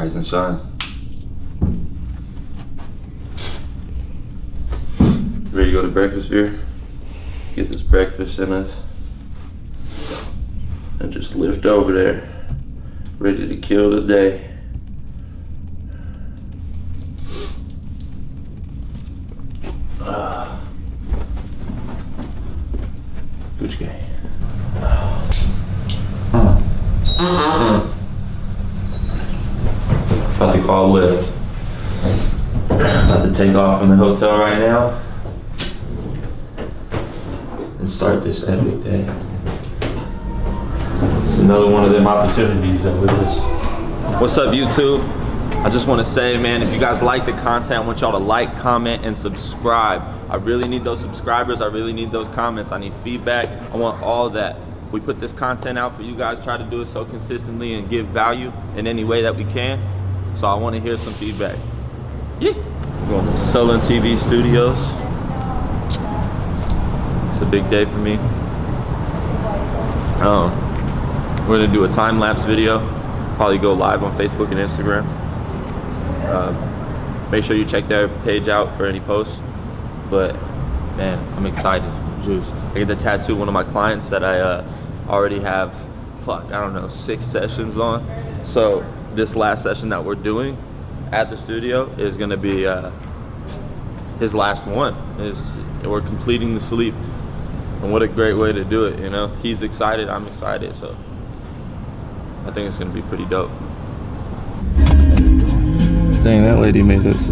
Rise and shine. Ready to go to breakfast, Vir? Get this breakfast in us. And just lift over there. Ready to kill the day. Gucci gang. About to call Lyft. About to take off from the hotel right now and start this epic day. It's another one of them opportunities that we're just. What's up, YouTube? I just want to say, man, if you guys like the content, I want y'all to like, comment, and subscribe. I really need those subscribers. I really need those comments. I need feedback. I want all that. We put this content out for you guys, try to do it so consistently and give value in any way that we can. So I want to hear some feedback. Yeah. We're going to SullenTV Studios. It's a big day for me. We're going to do a time-lapse video. Probably go live on Facebook and Instagram. Make sure you check their page out for any posts. But man, I'm excited. Juice. I get to tattoo one of my clients that I already have, I don't know, 6 sessions on. So this last session that we're doing at the studio is gonna be his last one. We're completing the sleep. And what a great way to do it, you know? He's excited, I'm excited, so I think it's gonna be pretty dope. Dang, that lady made us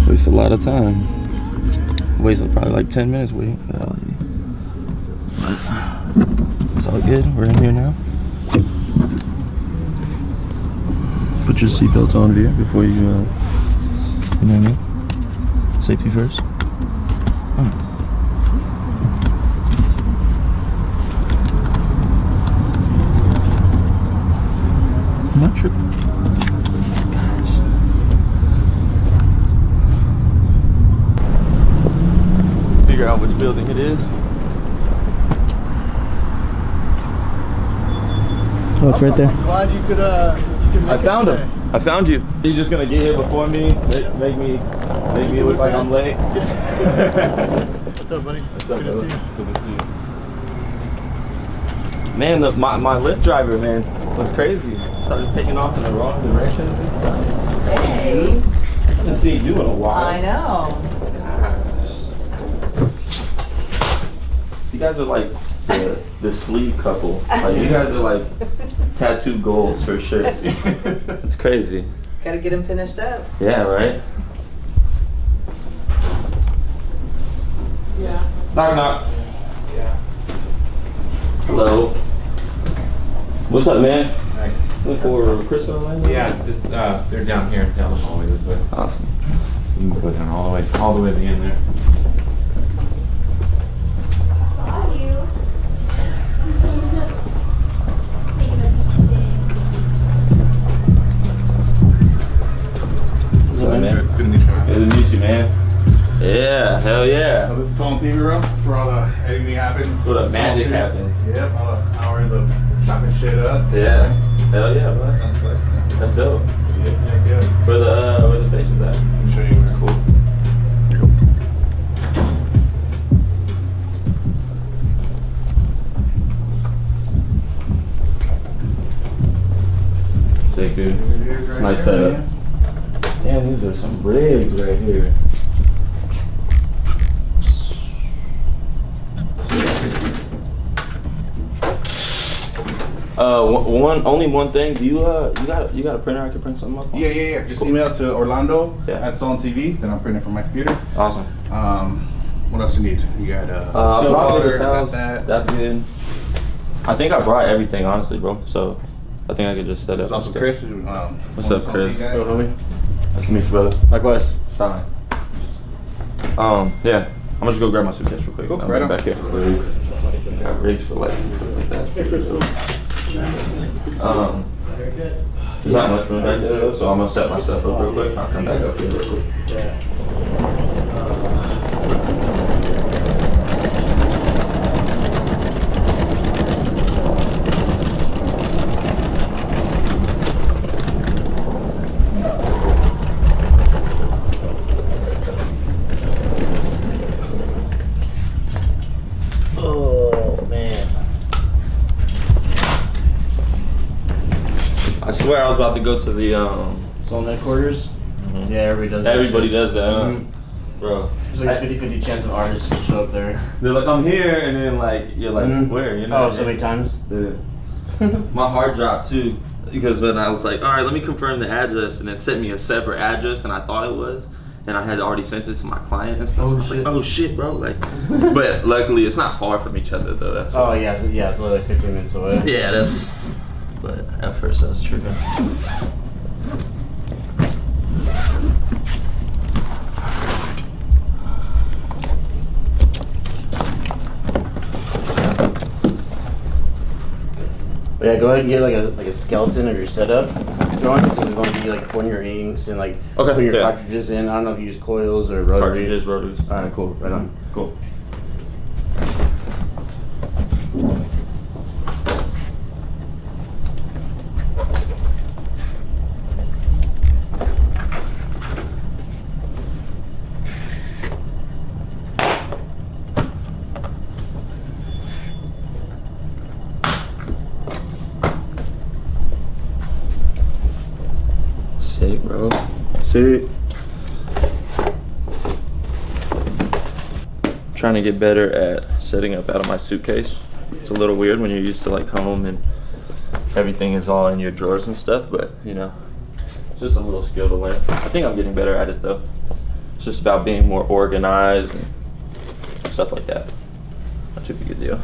waste a lot of time. Wasted probably like 10 minutes waiting for that lady. It's all good, we're in here now. Put your seatbelt on, Vir, before you, you know what I mean? Safety first. I'm not tripping. Figure out which building it is. Oh, it's right there. I'm glad you could make I found him. I found you. You're just gonna get here before me, make me look like I'm late. What's up, buddy? What's up, Good to see you. Good to see you. Man, my Lyft driver, man, was crazy. Started taking off in the wrong direction and stuff. Hey. I haven't seen you in a while. I know. You guys are like the sleeve couple. Like you guys are like tattoo goals for sure. It's crazy. Gotta get him finished up. Yeah, right? Yeah. Knock knock. Yeah. Hello. What's up, man? Looking for Chris and Orlando? Yeah, they're down here, down the hallway this way. Awesome. You can go down all the way to the end there. What's up, man? Good to meet you. Good to meet you, man. Yeah, hell yeah. So this is SullenTV room for all the editing happens. Where the magic happens. Yep, all the hours of chopping shit up. Yeah. Hell yeah, bro. That's dope. Yeah. Where the station's at? Let me show you where. Cool. Sick, dude. Nice setup. Damn, these are some rigs right here. Only one thing. Do you you got a printer I can print something up on? Yeah. Just email it to Orlando Yeah. at SullenTV. Then I'll print it from my computer. Awesome. What else you need? You got still brought water, paper towels. got that. That's good. I think I brought everything, honestly, bro. So I think I could just set This up. is also Chris. What's up, Chris? Yo, homie. Nice to meet you, brother. Likewise. Fine. Yeah. I'm gonna just go grab my suitcase real quick. Cool, I'm right on. back here for rigs. Got rigs for lights and stuff like that. There's not much room back there though, so I'm gonna set my stuff up real quick. I'll come back up here real quick. go to the Sullen headquarters. Yeah, everybody does that. Everybody does that, huh? Bro. There's like a 50-50 chance an artist will show up there. They're like, I'm here, and then like you're like, where? You know? Oh, so many times. Yeah. My heart dropped too, because when I was like, all right, let me confirm the address, and it sent me a separate address than I thought it was, and I had already sent it to my client and stuff. So I was like, oh shit, bro. Like, but luckily it's not far from each other though. That's oh yeah, it's only like 15 minutes away. Yeah, that's. But at first I was tripping. But yeah, go ahead and get like a skeleton of your setup going, because we're going to be like pouring your inks and like putting your cartridges in. I don't know if you use coils or rotary. Cartridges, rotaries. Alright, cool. Right on. Cool. Sick, bro. Sick. Trying to get better at setting up out of my suitcase. It's a little weird when you're used to like home and everything is all in your drawers and stuff, but you know, it's just a little skill to learn. I think I'm getting better at it though. It's just about being more organized and stuff like that. Not too big a deal.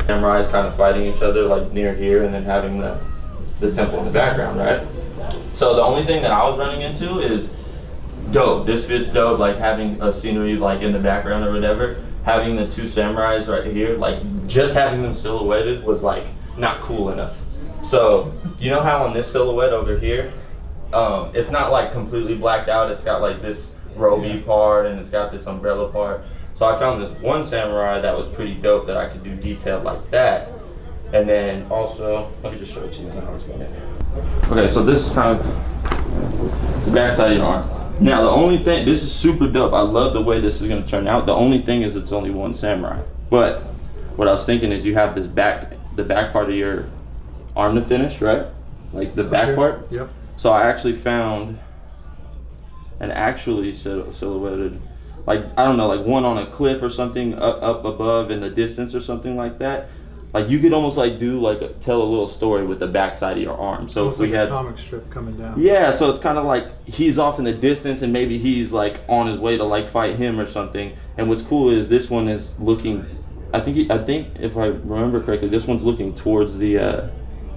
Samurais kind of fighting each other like near here, and then having the temple in the background, right? So the only thing that I was running into is dope. This fits dope, like having a scenery like in the background or whatever. Having the two samurais right here, like just having them silhouetted was like not cool enough. So you know how on this silhouette over here, it's not like completely blacked out. It's got like this roby part and it's got this umbrella part. So I found this one samurai that was pretty dope that I could do detailed like that. And then also, let me just show it to you how it's going in. Okay, so this is kind of the back side of your arm. Now the only thing, this is super dope. I love the way this is gonna turn out. The only thing is it's only one samurai. But what I was thinking is you have this the back part of your arm to finish, right? Like the back part. Yep. So I actually found an actually silhouetted, like, I don't know, like one on a cliff or something up above in the distance or something like that. Like you could almost like do like tell a little story with the back side of your arm. So almost if we like had a comic strip coming down. Yeah, so it's kind of like he's off in the distance and maybe he's like on his way to like fight him or something. And what's cool is this one is looking, I think if I remember correctly, this one's looking towards the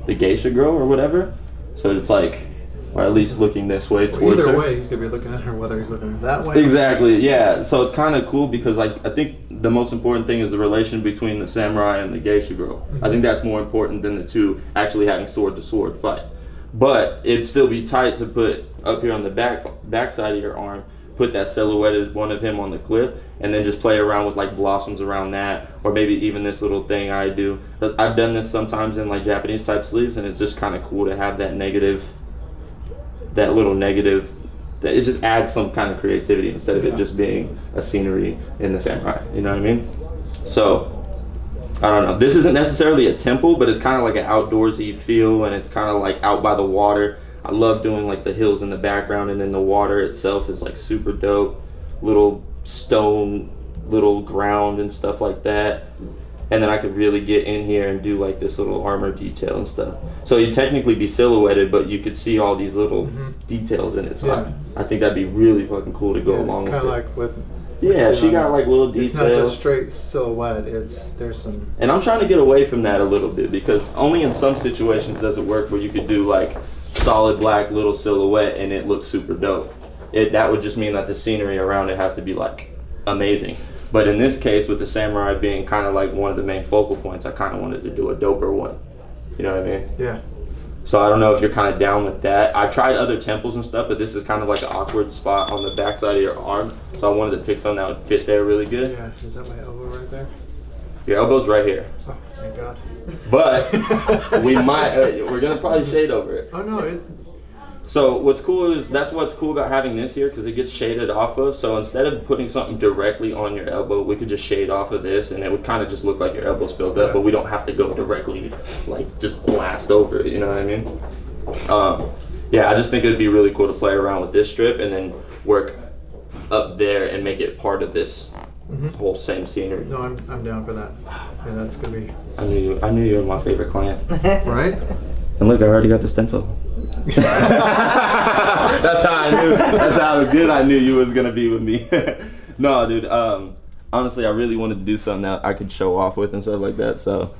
geisha girl or whatever. So it's like, or at least looking this way towards her. Either way, he's gonna be looking at her, whether he's looking that way. Exactly, yeah. So it's kind of cool because like I think the most important thing is the relation between the samurai and the geisha girl. I think that's more important than the two actually having sword to sword fight. But it'd still be tight to put up here on the back side of your arm, put that silhouetted one of him on the cliff, and then just play around with like blossoms around that, or maybe even this little thing I do. I've done this sometimes in like Japanese type sleeves, and it's just kind of cool to have that little negative, that it just adds some kind of creativity instead of it just being a scenery in the samurai, you know what I mean? So I don't know, this isn't necessarily a temple, but it's kind of like an outdoorsy feel, and it's kind of like out by the water. I love doing like the hills in the background, and then the water itself is like super dope, little stone, little ground and stuff like that. And then I could really get in here and do like this little armor detail and stuff. So you'd technically be silhouetted, but you could see all these little details in it. So I think that'd be really fucking cool to go along with it. Kind of like with. Yeah, she got like little details. It's not just straight silhouette. There's some. And I'm trying to get away from that a little bit, because only in some situations does it work where you could do like solid black little silhouette and it looks super dope. That would just mean that the scenery around it has to be like amazing. But in this case, with the samurai being kind of like one of the main focal points, I kind of wanted to do a doper one. You know what I mean? Yeah. So I don't know if you're kind of down with that. I tried other temples and stuff, but this is kind of like an awkward spot on the back side of your arm. So I wanted to pick something that would fit there really good. Yeah, is that my elbow right there? Your elbow's right here. Oh, thank God. But we might, we're gonna probably shade over it. Oh no, So what's cool is, that's what's cool about having this here, because it gets shaded off of. So instead of putting something directly on your elbow, we could just shade off of this, and it would kind of just look like your elbow's filled up, but we don't have to go directly, like, just blast over it, you know what I mean? Yeah, I just think it'd be really cool to play around with this strip and then work up there and make it part of this whole same scenery. No, I'm down for that. Yeah, that's gonna be. I knew you were my favorite client. Right? And look, I already got the stencil. That's how I knew. That's how good I knew you was gonna be with me. No, dude. Honestly, I really wanted to do something that I could show off with and stuff like that. So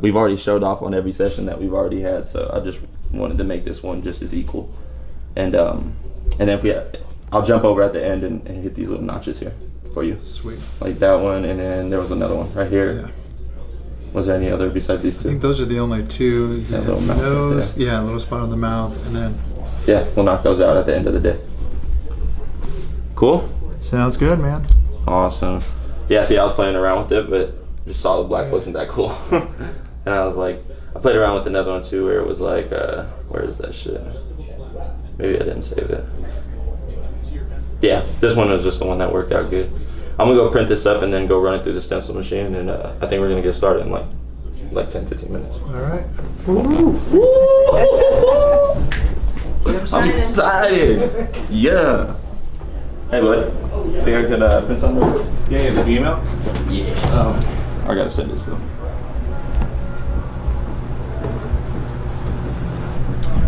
we've already showed off on every session that we've already had. So I just wanted to make this one just as equal. And then if we, I'll jump over at the end and hit these little notches here for you. Sweet. Like that one, and then there was another one right here. Yeah. Was there any other besides these two? I think those are the only two. That little mouth right there. Yeah, a little spot on the mouth, and then. Yeah, we'll knock those out at the end of the day. Cool? Sounds good, man. Awesome. Yeah, see, I was playing around with it, but just solid black wasn't that cool. And I was like, I played around with another one too, where it was like, where is that shit? Maybe I didn't save it. Yeah, this one was just the one that worked out good. I'm gonna go print this up and then go run it through the stencil machine, and I think we're gonna get started in like 10-15 minutes. All right. I'm excited. Yeah. Hey, bud. Think I could print something real quick? Yeah, the email? Yeah. I gotta send this to him.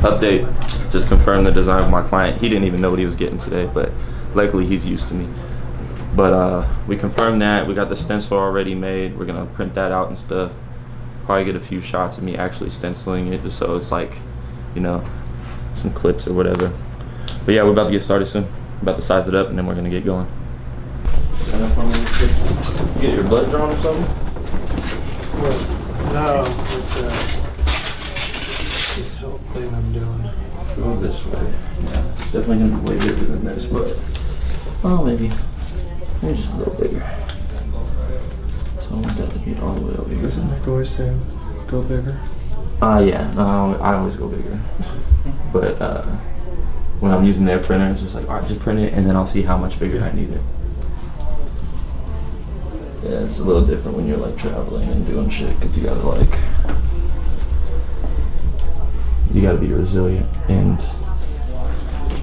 Update. Just confirmed the design of my client. He didn't even know what he was getting today, but luckily he's used to me. But we confirmed that. We got the stencil already made. We're gonna print that out and stuff. Probably get a few shots of me actually stenciling it, just so it's like, you know, some clips or whatever. But yeah, we're about to get started soon. About to size it up and then we're gonna get going. You get your blood drawn or something? No, it's this whole thing I'm doing. Go this way. Yeah, it's definitely gonna be way bigger than this, but well, maybe just a little bigger. So I want that to be all the way over here. Doesn't Nick always say go bigger? Yeah, no, I always go bigger. But when I'm using their printer, it's just like, all right, just print it, and then I'll see how much bigger I need it. Yeah, it's a little different when you're like traveling and doing shit, because you gotta be resilient and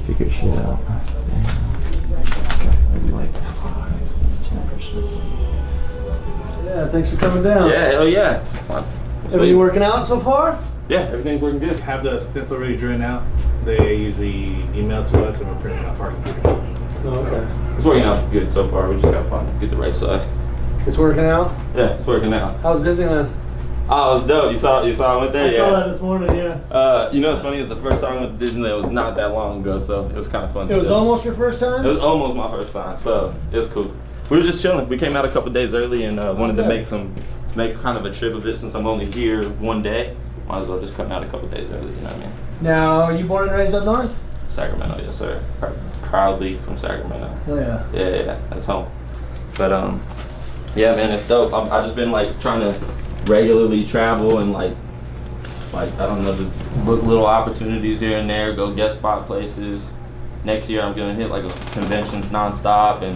figure shit out. Okay, maybe like 5-10%. Yeah, thanks for coming down. Yeah, hell yeah. Fine. Everything working out so far? Yeah, everything's working good. Have the stencil already drawn out. They usually email to us and we're printing out our computer. Oh, okay. It's working out good so far. We just gotta get the right side. It's working out? Yeah, it's working out. How's Disneyland? Oh, it was dope. You saw I went there? I saw that this morning, yeah. You know what's funny is the first time I went to Disneyland was not that long ago, so it was kind of fun. It was almost your first time? It was almost my first time, so it was cool. We were just chilling. We came out a couple days early and wanted to make kind of a trip of it since I'm only here one day. Might as well just come out a couple days early, you know what I mean? Now, are you born and raised up north? Sacramento, yes sir. Proudly from Sacramento. Oh yeah. Yeah, that's home. But yeah, man, it's dope. I've just been like trying to regularly travel and like I don't know, look little opportunities here and there, go guest spot places. Next year I'm gonna hit like conventions nonstop and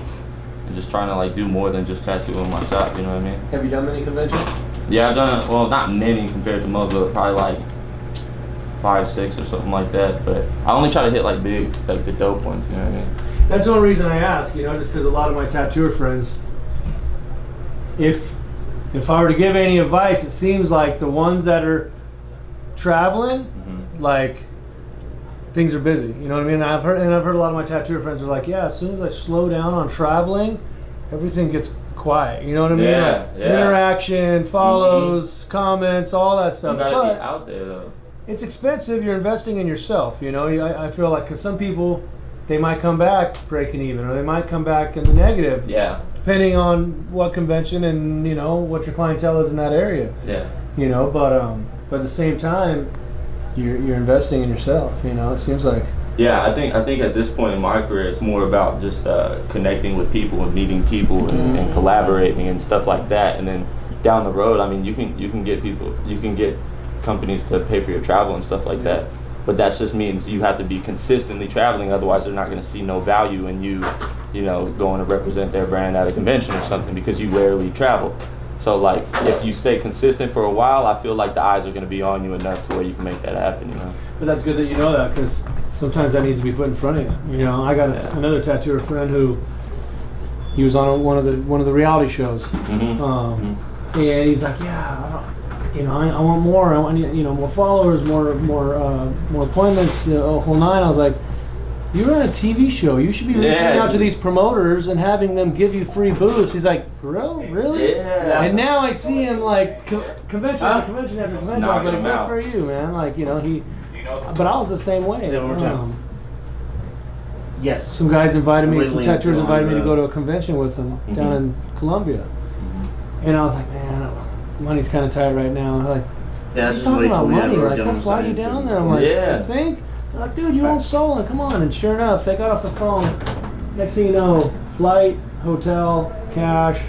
just trying to like do more than just tattoo in my shop, you know what I mean? Have you done many conventions? Yeah, I've done, well, not many compared to most, but probably like 5, 6 or something like that. But I only try to hit like big, like the dope ones, you know what I mean? That's the only reason I ask, you know, just because a lot of my tattooer friends, if I were to give any advice, it seems like the ones that are traveling, like things are busy. You know what I mean? I've heard a lot of my tattooer friends are like, yeah, as soon as I slow down on traveling, everything gets quiet. You know what I mean? Yeah, like, interaction, follows, comments, all that stuff. You gotta be out there though. It's expensive. You're investing in yourself. You know, I feel like, because some people, they might come back breaking even, or they might come back in the negative. Yeah. Depending on what convention and, you know, what your clientele is in that area. Yeah. You know, but at the same time, you're investing in yourself. You know, it seems like. Yeah, I think at this point in my career, it's more about just connecting with people and meeting people and collaborating and stuff like that. And then down the road, I mean, you can get companies to pay for your travel and stuff like that. But that just means you have to be consistently traveling. Otherwise, they're not going to see no value in you know, going to represent their brand at a convention or something, because you rarely travel. So like, if you stay consistent for a while, I feel like the eyes are gonna be on you enough to where you can make that happen, you know. But that's good that you know that, because sometimes that needs to be put in front of you. You know, I got another tattooer friend who he was on one of the reality shows, and he's like, yeah, I want more. I want more followers, more appointments, the whole nine. I was like, you run a TV show. You should be reaching out to these promoters and having them give you free booths. He's like, for real? Really? Yeah. And now I see him like convention after convention after convention. I was like, good for you, man. Like, but I was the same way. Yes. Some guys invited me, some tattooers invited me to go to a convention with them down in Colombia. And I was like, man, money's kind of tight right now. I'm like, yeah, that's just talking about money. Like, they'll they'll fly you down there. I'm like, you think? They're like, dude, you own Solon, come on. And sure enough, they got off the phone. Next thing you know, flight, hotel, cash,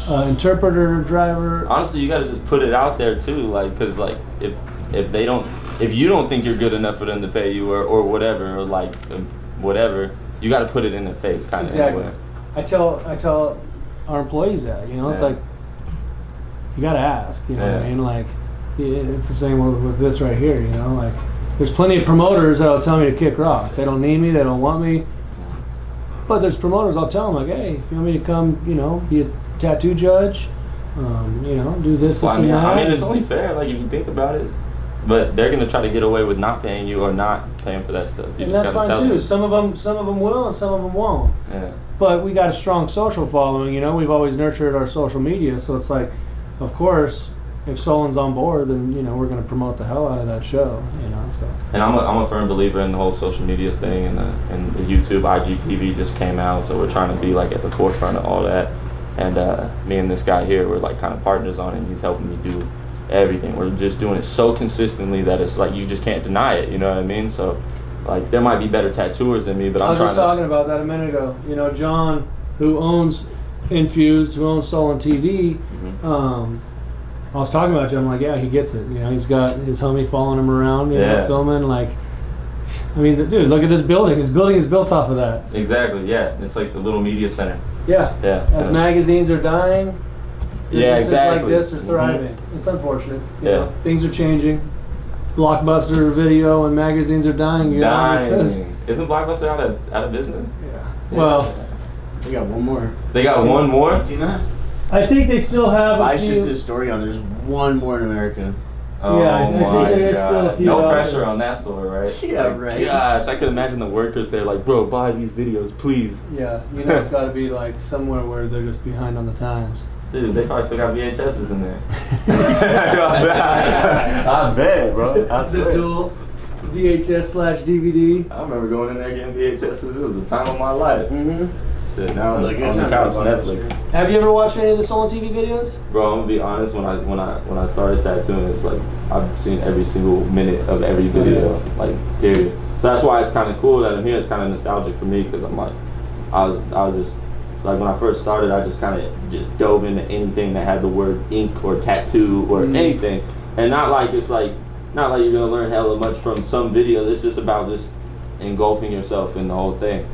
interpreter, driver. Honestly, you gotta just put it out there too, like, cause like if you don't think you're good enough for them to pay you or whatever, or like whatever, you gotta put it in their face, kind of. Exactly. Anyway. I tell our employees that, it's like, you gotta ask, what I mean? Like, it's the same with this right here, like, there's plenty of promoters that'll tell me to kick rocks. They don't need me, they don't want me. But there's promoters, I'll tell them, like, hey, if you want me to come, be a tattoo judge, do this, and that. I mean, it's only fair, like, if you think about it. But they're gonna try to get away with not paying you or not paying for that stuff. And that's fine too. Some of them will, and some of them won't. Yeah. But we got a strong social following. We've always nurtured our social media, so it's like, of course, if Solon's on board, then we're gonna promote the hell out of that show. So. And I'm a firm believer in the whole social media thing, and the YouTube, IGTV just came out, so we're trying to be like at the forefront of all that. And me and this guy here, we're like kind of partners on it. And he's helping me do everything. We're just doing it so consistently that it's like you just can't deny it, you know what I mean? So like, there might be better tattooers than me, but I was just talking about that a minute ago. John, who owns Infused, who owns SullenTV, I was talking about you. I'm like, yeah, he gets it. He's got his homie following him around, filming. Like, I mean, dude, look at this building. This building is built off of that. Exactly. Yeah, it's like the little media center. Yeah. As magazines are dying, businesses like this are thriving. It's unfortunate. Things are changing. Blockbuster video and magazines are dying. Isn't Blockbuster out of business? Yeah. Well, they got one more. They got one more? You seen that? I think they still have. I just did a story on. There's one more in America. Oh I think there's still a few. No pressure on that store, right? Yeah, right. Gosh, I could imagine the workers there like, bro, buy these videos, please. Yeah, it's got to be like somewhere where they're just behind on the times. Dude, they probably still got VHSs in there. I bet, bro. The dual VHS/DVD. I remember going in there getting VHSs. It was the time of my life. Shit, now I'm on the couch, Netflix. Have you ever watched any of the SullenTV videos? Bro, I'm gonna be honest. When I started tattooing, it's like I've seen every single minute of every video, like period. So that's why it's kind of cool that I'm here. It's kind of nostalgic for me because I'm like, I was just like, when I first started, I just kind of just dove into anything that had the word ink or tattoo or anything, and not like you're gonna learn hella much from some videos. It's just about just engulfing yourself in the whole thing.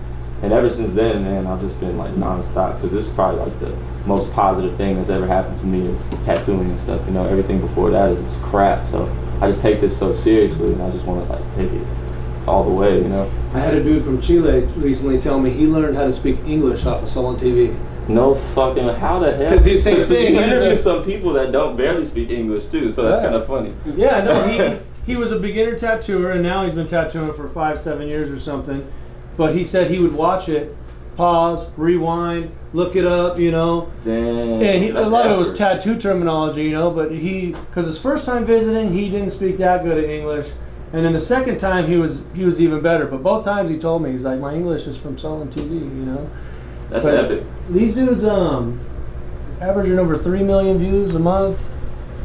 And ever since then, man, I've just been like nonstop, because this is probably like the most positive thing that's ever happened to me is tattooing and stuff. Everything before that is just crap. So I just take this so seriously, and I just want to like take it all the way, I had a dude from Chile recently tell me he learned how to speak English off of SullenTV. No fucking, how the hell? Because he's saying you interview some people that don't barely speak English too, so that's kind of funny. Yeah, no, he was a beginner tattooer, and now he's been tattooing for 5-7 years or something. But he said he would watch it, pause, rewind, look it up, Damn. And a lot of it was tattoo terminology, but because his first time visiting, he didn't speak that good at English. And then the second time, he was even better. But both times he told me, he's like, my English is from SullenTV, That's epic. These dudes averaging over 3 million views a month.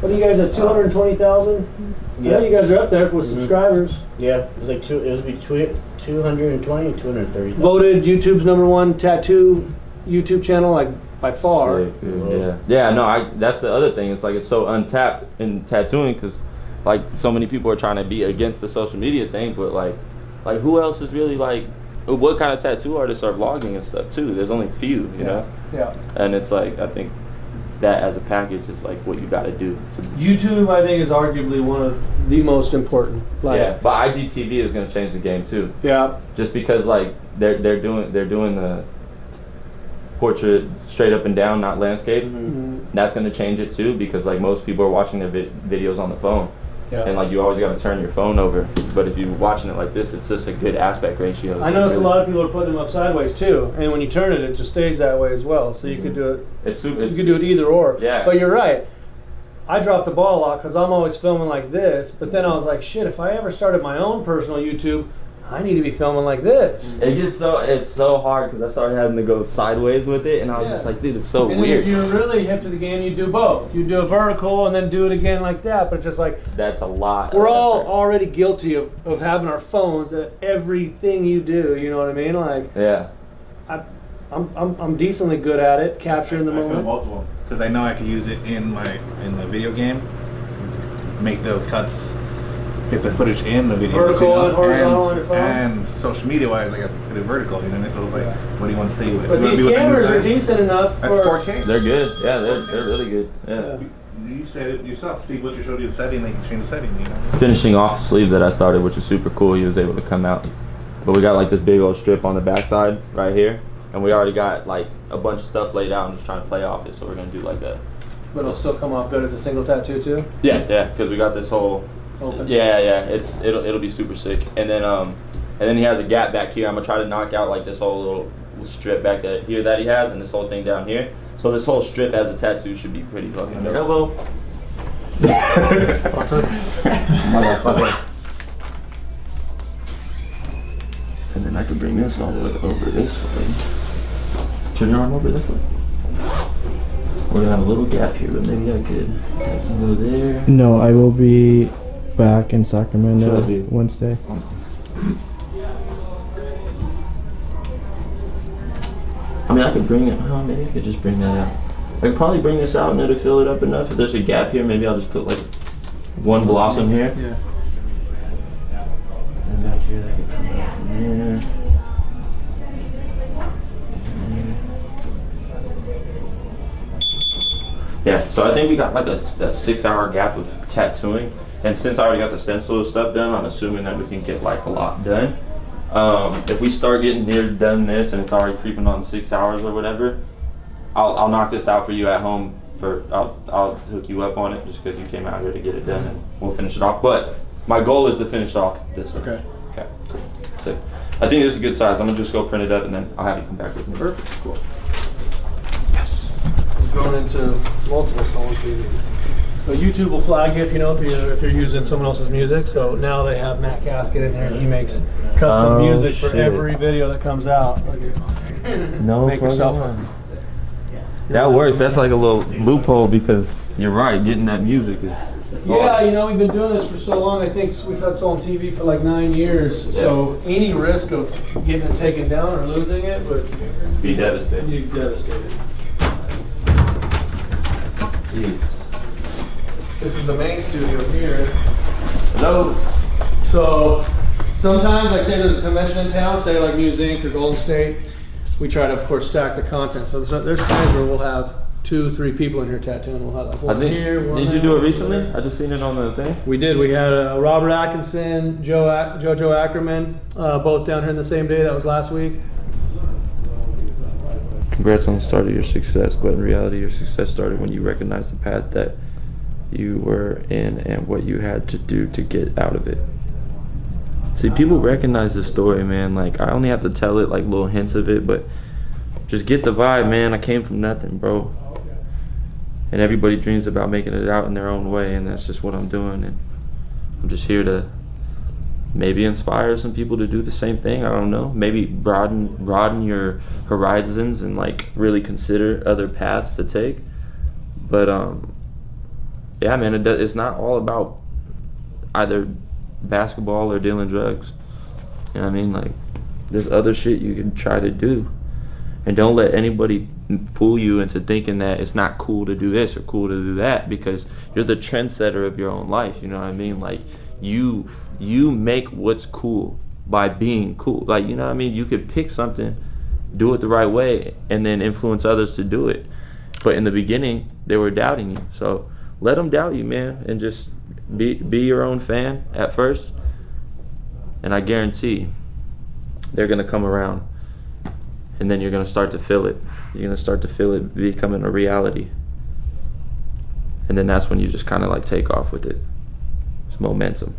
What are you guys at, 220,000? Yeah, you guys are up there with subscribers. Yeah, it was between 220 and 230. Voted YouTube's #1 tattoo YouTube channel, like by far. Sick, yeah. No, that's the other thing. It's like it's so untapped in tattooing, because like so many people are trying to be against the social media thing, but like who else is really like, what kind of tattoo artists are vlogging and stuff too? There's only few, you know. Yeah. And it's like, I think that as a package is like what you got to do. YouTube, I think, is arguably one of the most important. Like, yeah, but IGTV is going to change the game too. Yeah. Just because like they're doing the portrait straight up and down, not landscape. That's going to change it too, because like most people are watching their videos on the phone. Yeah. And like you always got to turn your phone over, but if you're watching it like this, it's just a good aspect ratio. I notice a lot of people are putting them up sideways too, and when you turn it, it just stays that way as well. So you could do it. You could do it either or. Yeah. But you're right. I drop the ball a lot because I'm always filming like this. But then I was like, shit, if I ever started my own personal YouTube, I need to be filming like this. It's so hard because I started having to go sideways with it, and I was just like, dude, it's so weird. If you're really hip to the game, you do both. You do a vertical and then do it again like that. But it's just like, that's a lot. We're all already guilty of having our phones at everything you do. You know what I mean? Like, yeah. I'm decently good at it, capturing the moment. I feel multiple because I know I can use it in the video game, make the cuts. Get the footage in the video. Vertical and horizontal on your phone. And social media wise, I got put it vertical, you know what I mean? So it's like, what do you want to stay with? But these cameras are decent enough for... That's 4K? They're good. Yeah, they're really good. Yeah. You said it yourself. Steve Butcher showed you the setting, they can change the setting, you know? Finishing off the sleeve that I started, which is super cool. He was able to come out. But we got like this big old strip on the backside right here. And we already got like a bunch of stuff laid out. I'm just trying to play off it. So we're going to do like a... But it'll still come off good as a single tattoo too? Yeah, because we got this whole... Open. Yeah, it'll be super sick. And then he has a gap back here. I'm gonna try to knock out like this whole little strip back here that he has, and this whole thing down here. So this whole strip as a tattoo should be pretty fucking dope. Elbow. And then I could bring this all the way over this way. Turn your arm over this way. We're gonna have a little gap here, but maybe I can go there. No, I will be back in Sacramento Wednesday. I mean, I could bring it. Oh, maybe I could just bring that out. I could probably bring this out and it'll fill it up enough. If there's a gap here, maybe I'll just put like one blossom here. Yeah. And back here, that could come out from there. Yeah, so I think we got like a 6-hour gap of tattooing, and since I already got the stencil stuff done, I'm assuming that we can get like a lot done. If we start getting near done this and it's already creeping on 6 hours or whatever, I'll knock this out for you at home. I'll hook you up on it just because you came out here to get it done, and we'll finish it off. But my goal is to finish off this. Okay. Okay. So I think this is a good size. I'm gonna just go print it up and then I'll have you come back with me. Perfect. Cool. Going into multiple SullenTV. But YouTube will flag you if you're using someone else's music. So now they have Matt Casket in here, and he makes custom music for every video that comes out. No, make yourself one. That works. That's like a little loophole because you're right. Getting that music is. Yeah, we've been doing this for so long. I think we've had SullenTV for like 9 years. Yeah. So any risk of getting it taken down or losing it would be devastating. Be devastated. Jeez. This is the main studio here. Hello. So sometimes, like say there's a convention in town, say like Muse Inc. or Golden State, we try to of course stack the content. So there's times where we'll have 2-3 people in here tattooing. We'll have like one here, one Did you do it recently? I just seen it on the thing. We did. We had Robert Atkinson, Jojo Ackerman, both down here in the same day. That was last week. Congrats on the start of your success, but in reality your success started when you recognized the path that you were in and what you had to do to get out of it. See, people recognize the story, man. Like, I only have to tell it like little hints of it, but just get the vibe, man. I came from nothing, bro. And everybody dreams about making it out in their own way, and that's just what I'm doing. And I'm just here to maybe inspire some people to do the same thing. I don't know. Maybe broaden your horizons and like really consider other paths to take. But yeah, man, it's not all about either basketball or dealing drugs. You know what I mean? Like, there's other shit you can try to do. And don't let anybody fool you into thinking that it's not cool to do this or cool to do that, because you're the trendsetter of your own life. You know what I mean? Like, you make what's cool by being cool. Like, you know what I mean? You could pick something, do it the right way, and then influence others to do it. But in the beginning, they were doubting you. So let them doubt you, man, and just be your own fan at first. And I guarantee they're gonna come around, and then you're gonna start to feel it. You're gonna start to feel it becoming a reality. And then that's when you just kind of like take off with it. It's momentum.